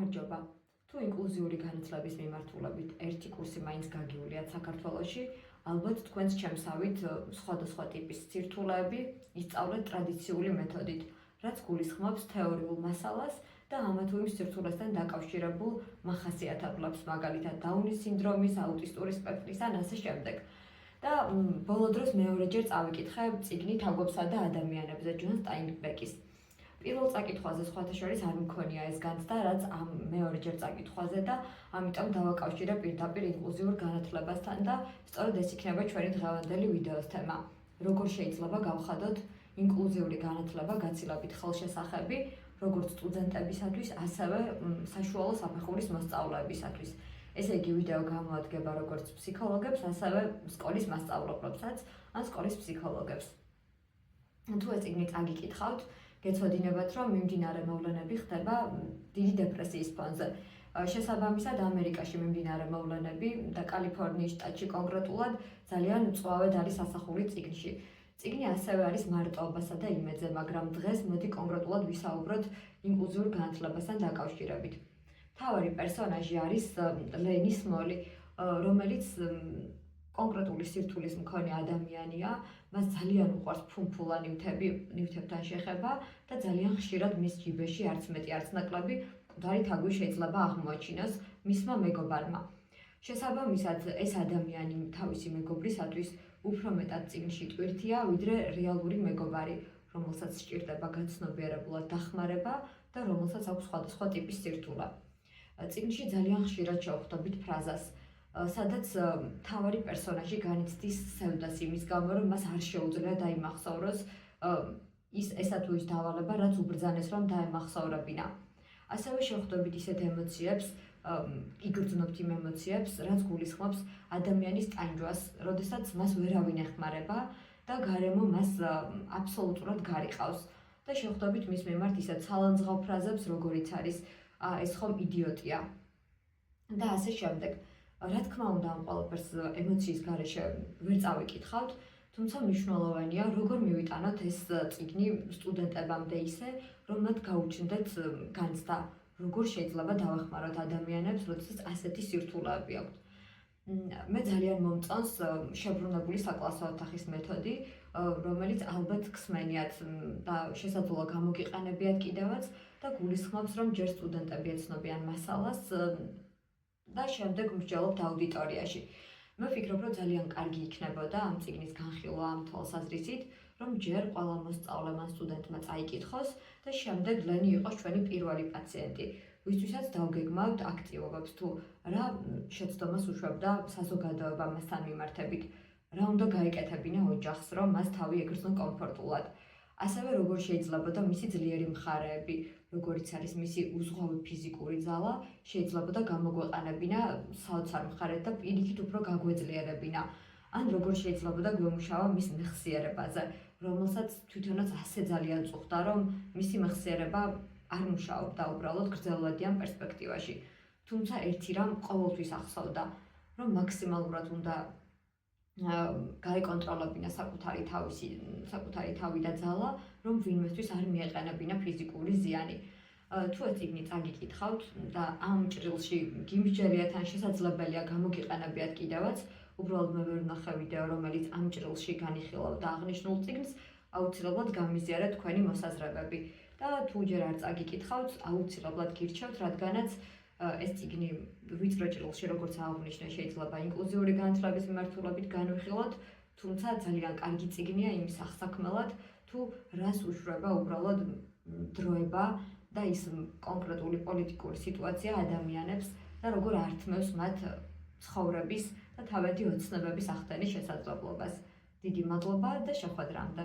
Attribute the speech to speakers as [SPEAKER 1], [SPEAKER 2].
[SPEAKER 1] გამარჯობა. თუ ინკლუზიური განათლების მიმართულებით ერთი კურსი მაინც გაგიულიათ საქართველოში, ალბათ თქვენს ჩემსავით სხვადასხვა ტიპის სირთულეები ისწავლეთ ტრადიციული მეთოდით, რაც გულისხმობს თეორიულ მასალას და ამა თუ იმ სირთულესთან დაკავშირებულ მახასიათებლებს, მაგალითად დაუნის სინდრომის, აუტისტური სპექტრის ან ასე შემდეგ. და ბოლო დროს მეორეჯერ წავიკითხე წიგნი „თაგვებსა და ადამიანებზე“ ჯონ სტაინბეკის. პირველ წაკითხვაზე სხვათა შორის არ მქონია ეს განცდა, რაც ამ მეორეჯერ წაკითხვაზე და ამიტომ დავაკავშირე პირდაპირ ინკლუზიურ განათლებასთან და სწორედ ეს იქნება ჩვენი დღევანდელი ვიდეოს თემა. როგორ შეიძლება გავხადოთ ინკლუზიური განათლება გაცილებით ხელშესახები, როგორც სტუდენტებისათვის, ასევე საშუალო საფეხურის მოსწავლეებისათვის. ესე იგი, ვიდეო გამოადგება როგორც ფსიქოლოგებს, ასევე სკოლის მასწავლებლებსაც ან სკოლის ფსიქოლოგებს. თუ ეს წიგნი წაგიკითხავთ, გეცოდინებათ, რომ მიმდინარე მოვლენები ხდება დიდი დეპრესიის ფონზე. შესაბამისად, ამერიკაში მიმდინარე მოვლენები და კალიფორნიის შტატში კონკრეტულად ძალიან მწვავედ არის ასახული წიგნში. წიგნი ასევე არის მარტოობასა და იმედზე, მაგრამ დღეს მოდი კონკრეტულად ვისაუბროთ ინკლუზიურ განათლებასთან დაკავშირებით. მთავარი პერსონაჟი არის ლენი სმოლი, რომელიც კონკრეტული სირთულის მქონე ადამიანია, მას ძალიან უყვარს ფუმფულა ნივთებთან შეხება და ძალიან ხშირად მის ჯიბეში არც მეტი არც ნაკლები მკვდარი თაგვი შეიძლება აღმოაჩინოს მისმა მეგობარმა. შესაბამისად, ეს ადამიანი თავისი მეგობრისათვის უფრო მეტად წიგნში ტვირთია, ვიდრე რეალური მეგობარი, რომელსაც სჭირდება გაცნობიერებულად დახმარება და რომელსაც აქვს სხვადასხვა ტიპის სირთულე. წიგნში ძალიან ხშირად შევხვდებით ფრაზას, სადაც მთავარი პერსონაჟი განიცდის სევდას იმის გამო, რომ მას არ შეუძლია დაიმახსოვროს ესა თუ ის დავალება, რაც უბრძანეს, რომ დაემახსოვრებინა. ასევე შევხვდებით ისეთ ემოციებს, იგრძნობთ იმ ემოციებს, რაც გულისხმობს ადამიანის ტანჯვას, როდესაც მას ვერავინ ეხმარება და გარემო მას აბსოლუტურად გარიყავს. და შევხვდებით მის მიმართ ისეთ სალანძღავ ფრაზებს, როგორიც არის ეს ხომ იდიოტია და ასე შემდეგ. რა თქმა უნდა, ამ ყველაფერს ემოციის გარეშე ვერ წავიკითხავთ, თუმცა მნიშვნელოვანია, როგორ მივიტანოთ ეს წიგნი სტუდენტებამდე ისე, რომ მათ გაუჩნდეთ განცდა, როგორ შეიძლება დავეხმაროთ ადამიანებს, როდესაც ასეთი სირთულეები აქვთ. მე ძალიან მომწონს შებრუნებული საკლასო ოთახის მეთოდი, რომელიც ალბათ გსმენიათ და შესაძლოა გამოგიყენებიათ კიდევაც და გულისხმობს, რომ ჯერ სტუდენტები ეცნობიან მასალას და შემდეგ მსჯელობთ აუდიტორიაში. მე ვფიქრობ, რომ ძალიან კარგი იქნებოდა ამ წიგნის განხილვა ამ თვალსაზრისით, რომ ჯერ ყველა მოსწავლემ ან სტუდენტმა წაიკითხოს და შემდეგ ლენი იყოს ჩვენი პირველი პაციენტი, ვისთვისაც დავგეგმავთ აქტივობებს, თუ რა შეცდომას უშვებდა საზოგადოება მასთან მიმართებით, რა უნდა გაეკეთებინა ოჯახს, რომ მას თავი ეგრძნო კომფორტულად. ასევე როგორ შეიძლებოდა მისი ძლიერი მხარეები, როგორიც არის მისი უზღვავი ფიზიკური ძალა, შეიძლებოდა გამოგვეყენებინა საოცარ მხარედ და პირიქით უფრო გაგვეძლიერებინა. ან როგორ შეიძლებოდა გვემუშავა მის მეხსიერებაზე, რომელსაც თვითონაც ასე ძალიან წუხდა, რომ მისი მეხსიერება არ მუშაობდა უბრალოდ გრძელვადიან პერსპექტივაში. თუმცა ერთი რამ ყოველთვის ახსოვდა, რომ მაქსიმალურად უნდა გაეკონტროლებინა საკუთარი თავი და ძალა, რომ ვინმესთვის არ მიეყენებინა ფიზიკური ზიანი. თუ ეს წიგნი წაგიკითხავთ და ამ ჭრილში გიმსჯელიათ ან შესაძლებელია გამოგიყენებიათ კიდევაც, უბრალოდ მე ვერ ვნახე ვიდეო, რომელიც ამ ჭრილში განიხილავდა აღნიშნულ წიგნს, აუცილებლად გამიზიარეთ თქვენი მოსაზრებები. და თუ ჯერ არ წაგიკითხავთ, აუცილებლად გირჩევთ, რადგანაც ეს წიგნი ვიწრო ჭრილში, როგორც აღვნიშნე, შეიძლება ინკლუზიური განათლების მიმართულებით განვიხილოთ, თუმცა ძალიან კარგი წიგნია იმის აღსაქმელად, თუ რას უშვება უბრალოდ დროება და ის კონკრეტული პოლიტიკური სიტუაცია ადამიანებს და როგორ ართმევს მათ ცხოვრების და თავადი ოცნებების ახდენის შესაძლებლობას. დიდი მადლობა და შეხვედრამდე.